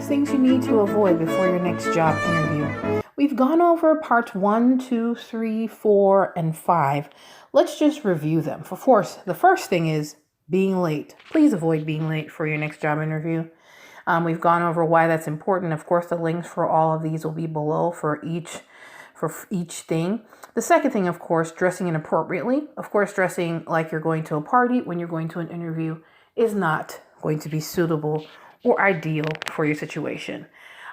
things you need to avoid before your next job interview. We've gone over parts 1, 2, 3, 4, and 5. Let's just review them. Of course, the first thing is being late. Please avoid being late for your next job interview. We've gone over why that's important. Of course, the links for all of these will be below for each thing. The second thing, of course, dressing inappropriately. Of course, dressing like you're going to a party when you're going to an interview is not going to be suitable or ideal for your situation.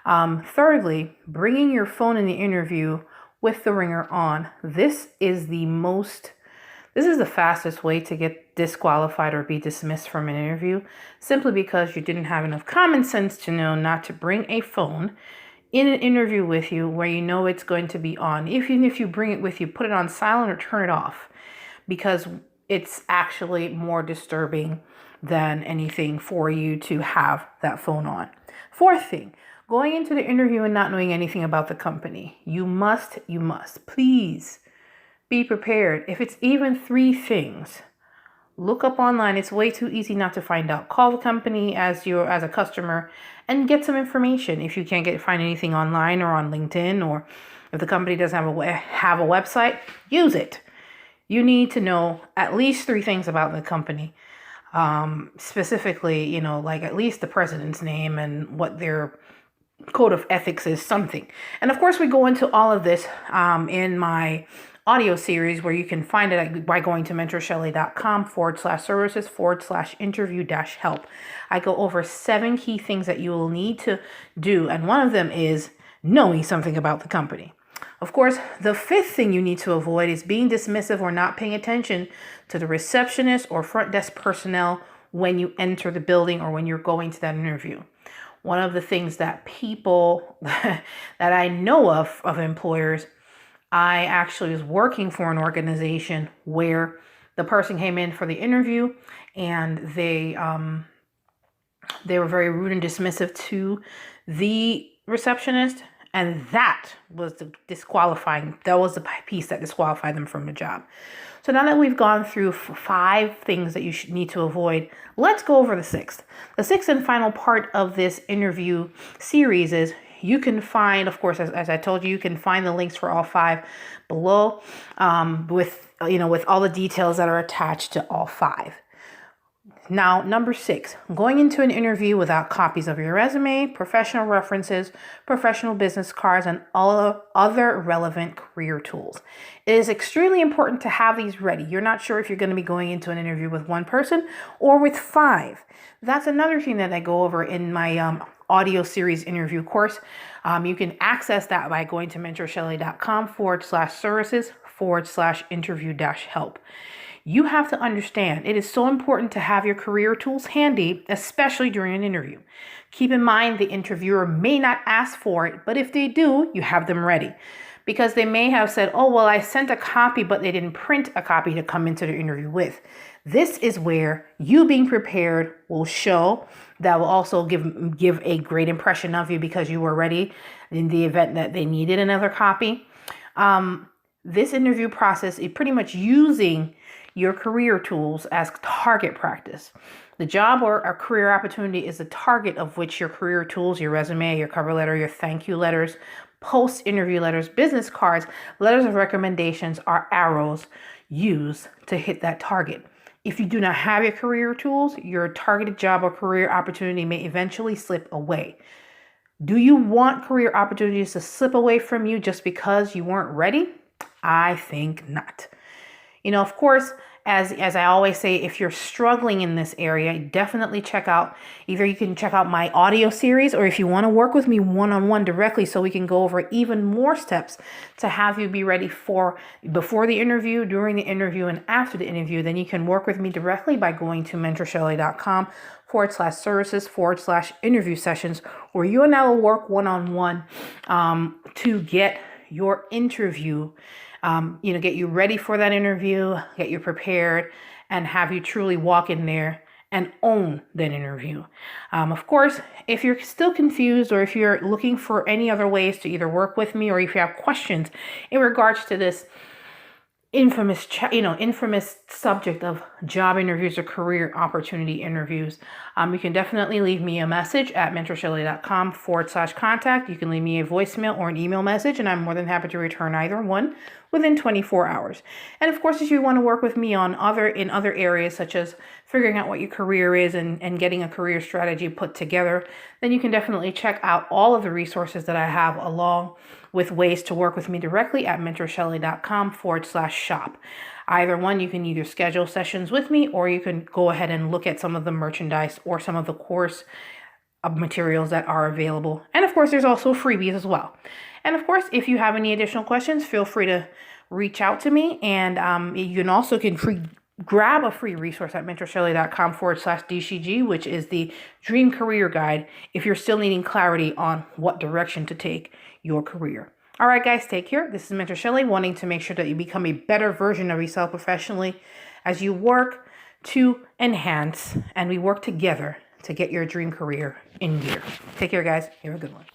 Thirdly, bringing your phone in the interview with the ringer on. This is the fastest way to get disqualified or be dismissed from an interview, simply because you didn't have enough common sense to know not to bring a phone in an interview with you where you know it's going to be on. Even if you bring it with you, put it on silent or turn it off, because it's actually more disturbing than anything for you to have that phone on. Fourth thing, going into the interview and not knowing anything about the company. You must, please be prepared. If it's even 3 things, look up online. It's way too easy not to find out. Call the company as a customer and get some information. If you can't find anything online or on LinkedIn, or if the company doesn't have a website, use it. You need to know at least 3 things about the company. Specifically, like at least the president's name and what their code of ethics is, something. And of course, we go into all of this in my audio series, where you can find it by going to mentorshelley.com/services/interview-help. I go over 7 key things that you will need to do. And one of them is knowing something about the company. Of course, the 5th thing you need to avoid is being dismissive or not paying attention to the receptionist or front desk personnel when you enter the building or when you're going to that interview. One of the things that people that I know of employers, I actually was working for an organization where the person came in for the interview and they were very rude and dismissive to the receptionist. And that was the piece that disqualified them from the job. So now that we've gone through 5 things that you should need to avoid, let's go over the 6th. The 6th and final part of this interview series is you can find, of course, as I told you, you can find the links for all 5 below, with all the details that are attached to all 5. Now, number 6, going into an interview without copies of your resume, professional references, professional business cards, and all other relevant career tools. It is extremely important to have these ready. You're not sure if you're going to be going into an interview with 1 person or with 5. That's another thing that I go over in my audio series interview course. You can access that by going to mentorshelley.com/services/interview-help. You have to understand, it is so important to have your career tools handy, especially during an interview. Keep in mind, the interviewer may not ask for it, but if they do, you have them ready. Because they may have said, oh, well, I sent a copy, but they didn't print a copy to come into the interview with. This is where you being prepared will show. That will also give a great impression of you, because you were ready in the event that they needed another copy. This interview process is pretty much using your career tools as target practice. The job or a career opportunity is the target of which your career tools, your resume, your cover letter, your thank you letters, post-interview letters, business cards, letters of recommendations are arrows used to hit that target. If you do not have your career tools, your targeted job or career opportunity may eventually slip away. Do you want career opportunities to slip away from you just because you weren't ready? I think not. Of course, as I always say, if you're struggling in this area, definitely you can check out my audio series, or if you want to work with me one-on-one directly so we can go over even more steps to have you be ready for before the interview, during the interview, and after the interview, then you can work with me directly by going to mentorshelley.com/services/interview sessions, where you and I will work one-on-one to get your interview, get you ready for that interview, get you prepared, and have you truly walk in there and own that interview. Of course, if you're still confused, or if you're looking for any other ways to either work with me, or if you have questions in regards to this, infamous subject of job interviews or career opportunity interviews, you can definitely leave me a message at mentorshelley.com/contact. You can leave me a voicemail or an email message, and I'm more than happy to return either one within 24 hours. And of course, if you want to work with me in other areas, such as figuring out what your career is and getting a career strategy put together, then you can definitely check out all of the resources that I have, along with ways to work with me directly at mentorshelley.com/shop. Either one, you can either schedule sessions with me, or you can go ahead and look at some of the merchandise or some of the course materials that are available. And of course, there's also freebies as well. And of course, if you have any additional questions, feel free to reach out to me. And you can also grab a free resource at mentorshelley.com/DCG, which is the Dream Career Guide, if you're still needing clarity on what direction to take your career. All right, guys, take care. This is Mentor Shelley, wanting to make sure that you become a better version of yourself professionally as you work to enhance, and we work together to get your dream career in gear. Take care, guys. You have a good one.